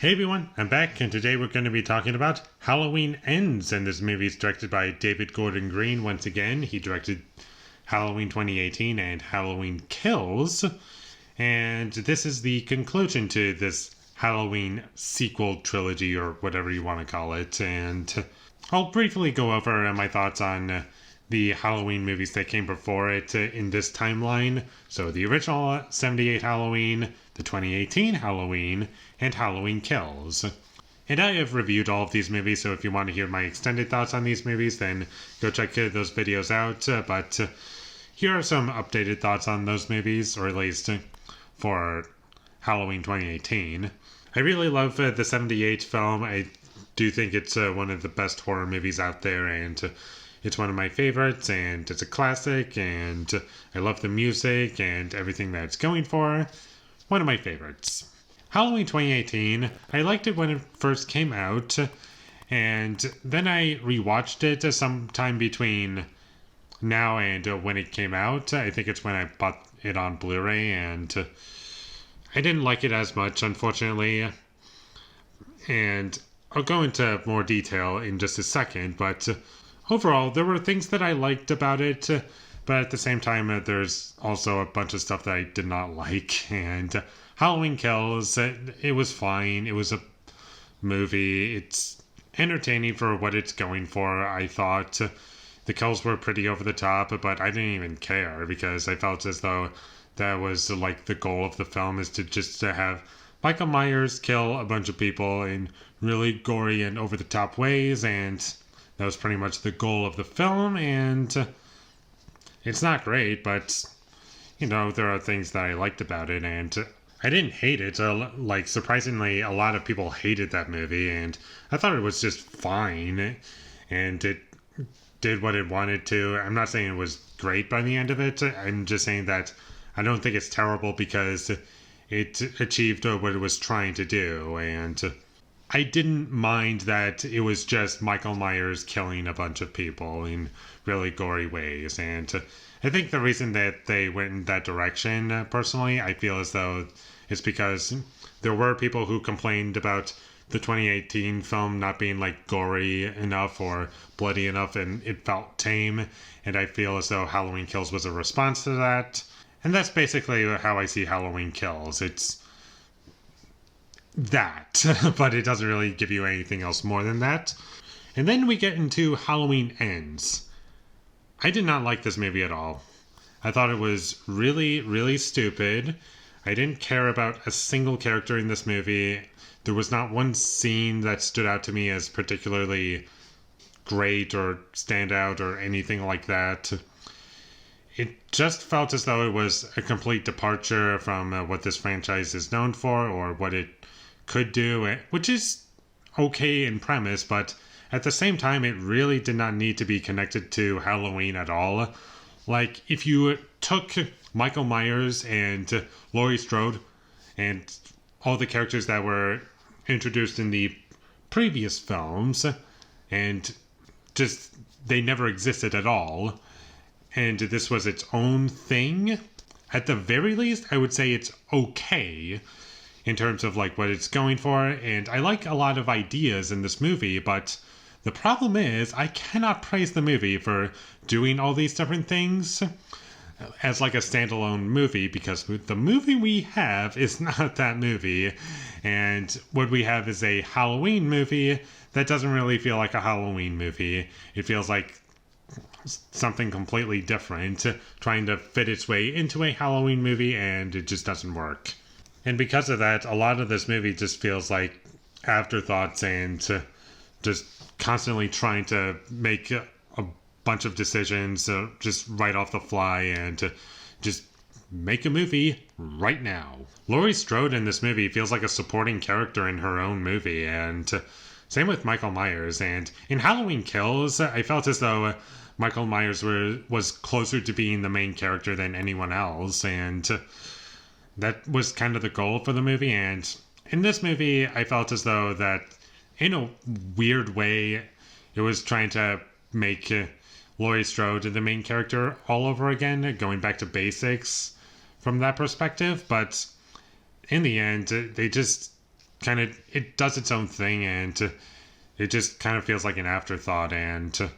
Hey everyone, I'm back, and today we're going to be talking about Halloween Ends, and this movie is directed by David Gordon Green once again. He directed Halloween 2018 and Halloween Kills, and this is the conclusion to this Halloween sequel trilogy, or whatever you want to call it, and I'll briefly go over my thoughts on the Halloween movies that came before it in this timeline. So the original 78 Halloween, the 2018 Halloween, and Halloween Kills. And I have reviewed all of these movies, so if you want to hear my extended thoughts on these movies, then go check those videos out. But here are some updated thoughts on those movies, or at least for Halloween 2018. I really love the 78 film. I do think it's one of the best horror movies out there, and it's one of my favorites, and it's a classic, and I love the music and everything that it's going for. One of my favorites. Halloween 2018, I liked it when it first came out, and then I rewatched it sometime between now and when it came out. I think it's when I bought it on Blu-ray, and I didn't like it as much, unfortunately. And I'll go into more detail in just a second, but overall, there were things that I liked about it, but at the same time, there's also a bunch of stuff that I did not like. And Halloween Kills, it was fine. It was a movie. It's entertaining for what it's going for. I thought the kills were pretty over the top, but I didn't even care because I felt as though that was like the goal of the film, is to just to have Michael Myers kill a bunch of people in really gory and over the top ways, and that was pretty much the goal of the film. And it's not great, but you know, there are things that I liked about it, and I didn't hate it. Like, surprisingly, a lot of people hated that movie, and I thought it was just fine, and it did what it wanted to. I'm not saying it was great by the end of it. I'm just saying that I don't think it's terrible because it achieved what it was trying to do, and I didn't mind that it was just Michael Myers killing a bunch of people in really gory ways. And I think the reason that they went in that direction, personally, I feel as though it's because there were people who complained about the 2018 film not being like gory enough or bloody enough, and it felt tame. And I feel as though Halloween Kills was a response to that. And that's basically how I see Halloween Kills. It's that, but it doesn't really give you anything else more than that. And then we get into Halloween Ends. I did not like this movie at all. I thought it was really, really stupid. I didn't care about a single character in this movie. There was not one scene that stood out to me as particularly great or stand out or anything like that. It just felt as though it was a complete departure from what this franchise is known for or what it could do, which is okay in premise, but at the same time, it really did not need to be connected to Halloween at all. Like, if you took Michael Myers and Laurie Strode and all the characters that were introduced in the previous films, and just they never existed at all, and this was its own thing, at the very least, I would say it's okay in terms of like what it's going for. And I like a lot of ideas in this movie, but the problem is I cannot praise the movie for doing all these different things as like a standalone movie, because the movie we have is not that movie, and what we have is a Halloween movie that doesn't really feel like a Halloween movie. It feels like something completely different, trying to fit its way into a Halloween movie, and it just doesn't work. And because of that, a lot of this movie just feels like afterthoughts and just constantly trying to make a bunch of decisions just right off the fly and just make a movie right now. Laurie Strode in this movie feels like a supporting character in her own movie, and same with Michael Myers. And in Halloween Kills, I felt as though Michael Myers was closer to being the main character than anyone else, and that was kind of the goal for the movie. And in this movie, I felt as though that, in a weird way, it was trying to make Laurie Strode the main character all over again, going back to basics from that perspective. But in the end, they just it does its own thing, and it just kind of feels like an afterthought. And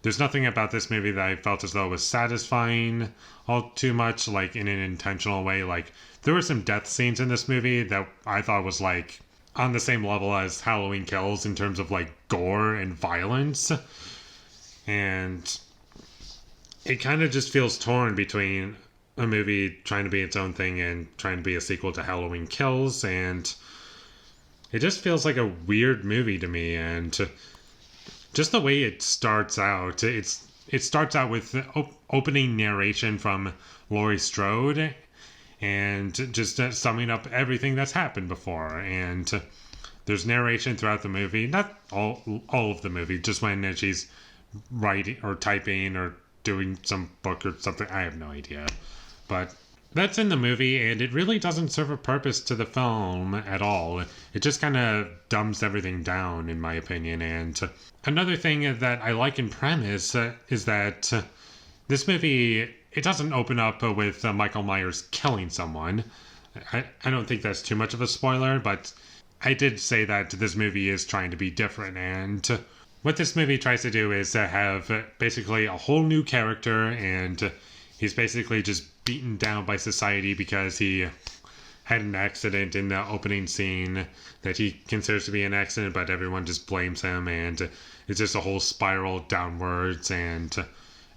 there's nothing about this movie that I felt as though was satisfying all too much, like in an intentional way. Like there were some death scenes in this movie that I thought was like on the same level as Halloween Kills in terms of like gore and violence, and it kind of just feels torn between a movie trying to be its own thing and trying to be a sequel to Halloween Kills, and it just feels like a weird movie to me. And just the way it starts out, it starts out with opening narration from Laurie Strode and just summing up everything that's happened before. And there's narration throughout the movie, not all of the movie, just when she's writing or typing or doing some book or something. I have no idea. But that's in the movie, and it really doesn't serve a purpose to the film at all. It just kind of dumbs everything down, in my opinion. And another thing that I like in premise is that this movie, it doesn't open up with Michael Myers killing someone. I don't think that's too much of a spoiler, but I did say that this movie is trying to be different. And what this movie tries to do is have basically a whole new character, and he's basically just beaten down by society because he had an accident in the opening scene that he considers to be an accident, but everyone just blames him, and it's just a whole spiral downwards, and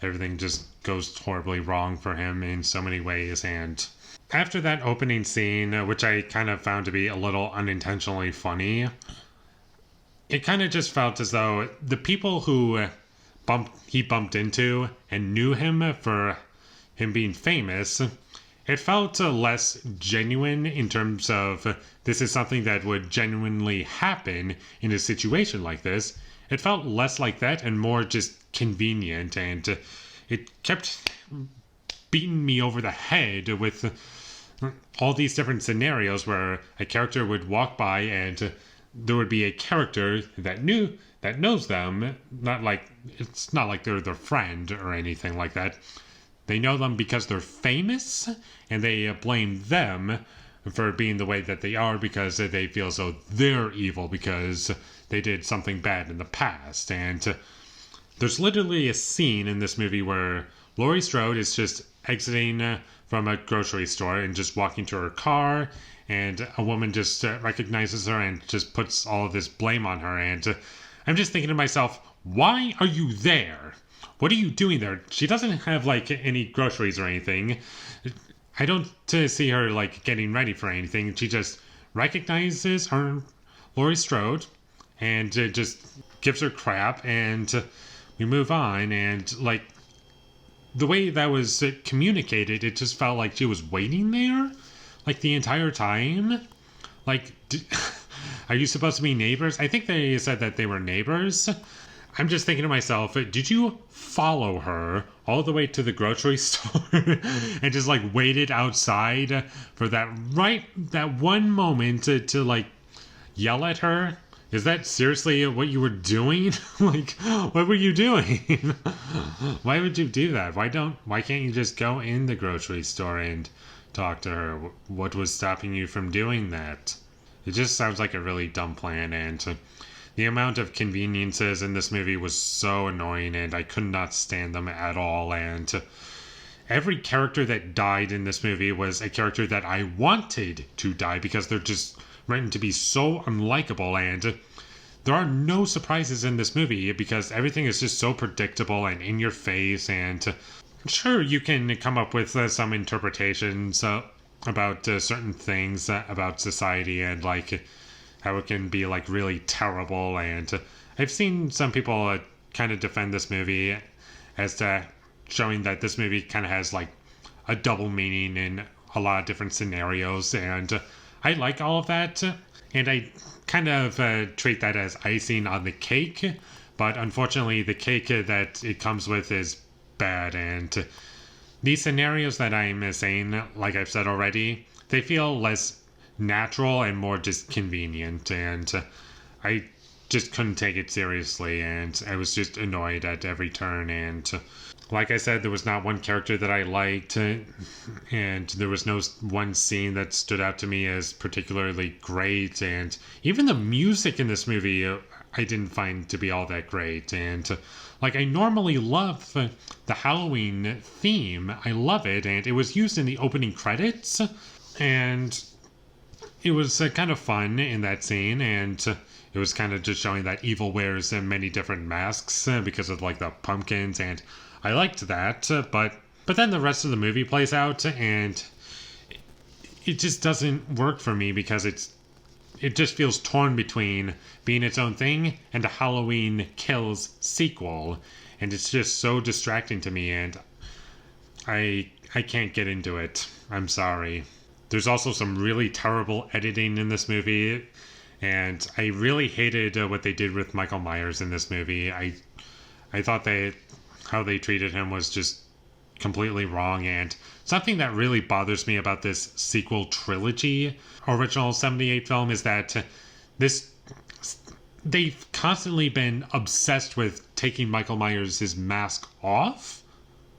everything just goes horribly wrong for him in so many ways. And after that opening scene, which I kind of found to be a little unintentionally funny, it kind of just felt as though the people who he bumped into and knew him for him being famous, it felt less genuine in terms of this is something that would genuinely happen in a situation like this. It felt less like that and more just convenient, and it kept beating me over the head with all these different scenarios where a character would walk by and there would be a character that knows them. It's not like they're their friend or anything like that. They know them because they're famous, and they blame them for being the way that they are because they feel as though they're evil because they did something bad in the past. And there's literally a scene in this movie where Laurie Strode is just exiting from a grocery store and just walking to her car, and a woman just recognizes her and just puts all of this blame on her. And I'm just thinking to myself, why are you there? What are you doing there? She doesn't have like any groceries or anything. I don't see her like getting ready for anything. She just recognizes her, Laurie Strode, and just gives her crap, and we move on. And like the way that was communicated, it just felt like she was waiting there like the entire time. Like, are you supposed to be neighbors? I think they said that they were neighbors. I'm just thinking to myself, did you follow her all the way to the grocery store and just like waited outside for that one moment to like yell at her? Is that seriously what you were doing? Like, what were you doing? Why would you do that? Why can't you just go in the grocery store and talk to her? What was stopping you from doing that? It just sounds like a really dumb plan, and the amount of conveniences in this movie was so annoying, and I could not stand them at all. And every character that died in this movie was a character that I wanted to die because they're just written to be so unlikable, and there are no surprises in this movie because everything is just so predictable and in your face. And sure, you can come up with some interpretations about certain things about society and like how it can be like really terrible. And I've seen some people kind of defend this movie as to showing that this movie kind of has like a double meaning in a lot of different scenarios, and I like all of that, and I kind of treat that as icing on the cake. But unfortunately, the cake that it comes with is bad, and these scenarios that I'm saying, like I've said already, they feel less natural and more just convenient, and I just couldn't take it seriously, and I was just annoyed at every turn. And Like I said, there was not one character that I liked, and there was no one scene that stood out to me as particularly great. And even the music in this movie, I didn't find to be all that great. And like, I normally love the Halloween theme, I love it, and it was used in the opening credits, and it was kind of fun in that scene, and it was kind of just showing that evil wears many different masks because of like the pumpkins, and I liked that, but then the rest of the movie plays out, and it just doesn't work for me because it just feels torn between being its own thing and a Halloween Kills sequel, and it's just so distracting to me, and I can't get into it. I'm sorry. There's also some really terrible editing in this movie, and I really hated what they did with Michael Myers in this movie. I thought how they treated him was just completely wrong, and something that really bothers me about this sequel trilogy original 78 film is that they've constantly been obsessed with taking Michael Myers' mask off.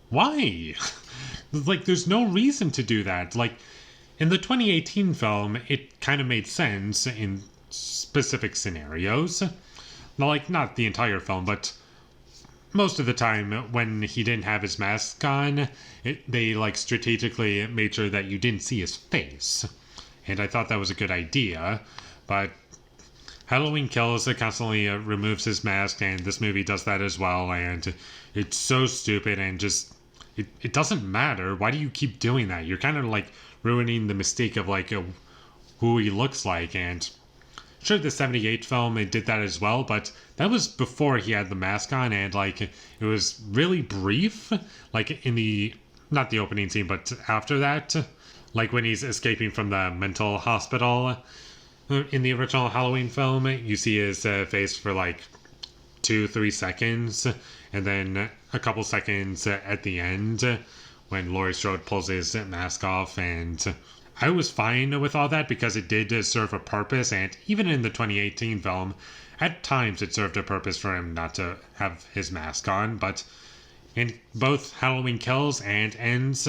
Why? Like, there's no reason to do that. Like, in the 2018 film, it kind of made sense in specific scenarios. Like, not the entire film, but most of the time when he didn't have his mask on, they like strategically made sure that you didn't see his face. And I thought that was a good idea, but Halloween Kills constantly removes his mask, and this movie does that as well, and it's so stupid, and just it doesn't matter. Why do you keep doing that? You're kind of like ruining the mystique of like who he looks like. And sure, the 78 film, it did that as well, but that was before he had the mask on, and like it was really brief, like in the not the opening scene, but after that, like when he's escaping from the mental hospital in the original Halloween film, you see his face for like 2-3 seconds, and then a couple seconds at the end when Laurie Strode pulls his mask off. And I was fine with all that because it did serve a purpose, and even in the 2018 film, at times it served a purpose for him not to have his mask on, but in both Halloween Kills and Ends,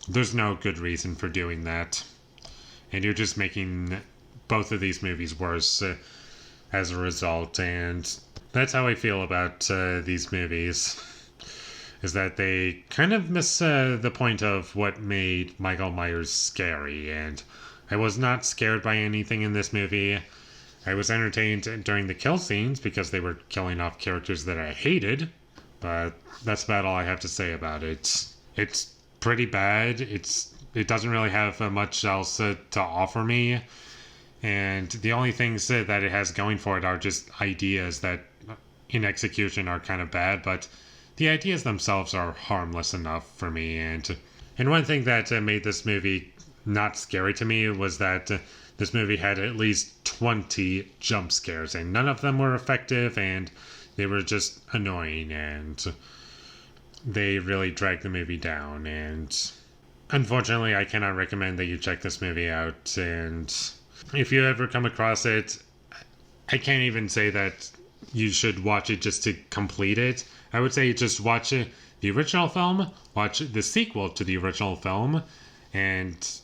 there's no good reason for doing that. And you're just making both of these movies worse as a result, and that's how I feel about these movies. Is that they kind of miss the point of what made Michael Myers scary, and I was not scared by anything in this movie. I was entertained during the kill scenes because they were killing off characters that I hated, but that's about all I have to say about it. It's pretty bad. It doesn't really have much else to offer me, and the only things that it has going for it are just ideas that in execution are kind of bad, but the ideas themselves are harmless enough for me. And one thing that made this movie not scary to me was that this movie had at least 20 jump scares, and none of them were effective, and they were just annoying, and they really dragged the movie down. And unfortunately, I cannot recommend that you check this movie out, and if you ever come across it, I can't even say that you should watch it just to complete it. I would say just watch the original film, watch the sequel to the original film, and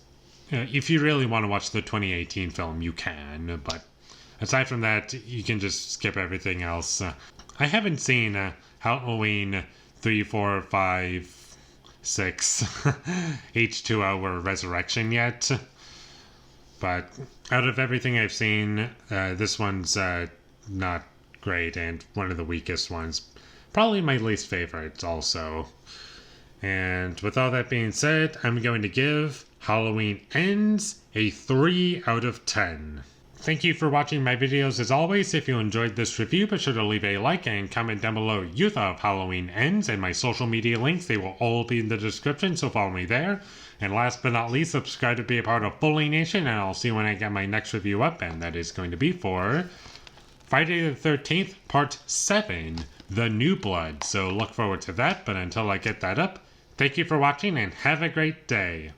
if you really want to watch the 2018 film, you can. But aside from that, you can just skip everything else. I haven't seen Halloween 3, 4, 5, 6 H2O or Resurrection yet. But out of everything I've seen, this one's not great and one of the weakest ones. Probably my least favorite also. And with all that being said, I'm going to give Halloween Ends a 3 out of 10. Thank you for watching my videos as always. If you enjoyed this review, be sure to leave a like and comment down below your thought of Halloween Ends and my social media links. They will all be in the description, so follow me there. And last but not least, subscribe to be a part of Foley Nation, and I'll see you when I get my next review up, and that is going to be for Friday the 13th, Part 7, The New Blood. So look forward to that, but until I get that up, thank you for watching and have a great day.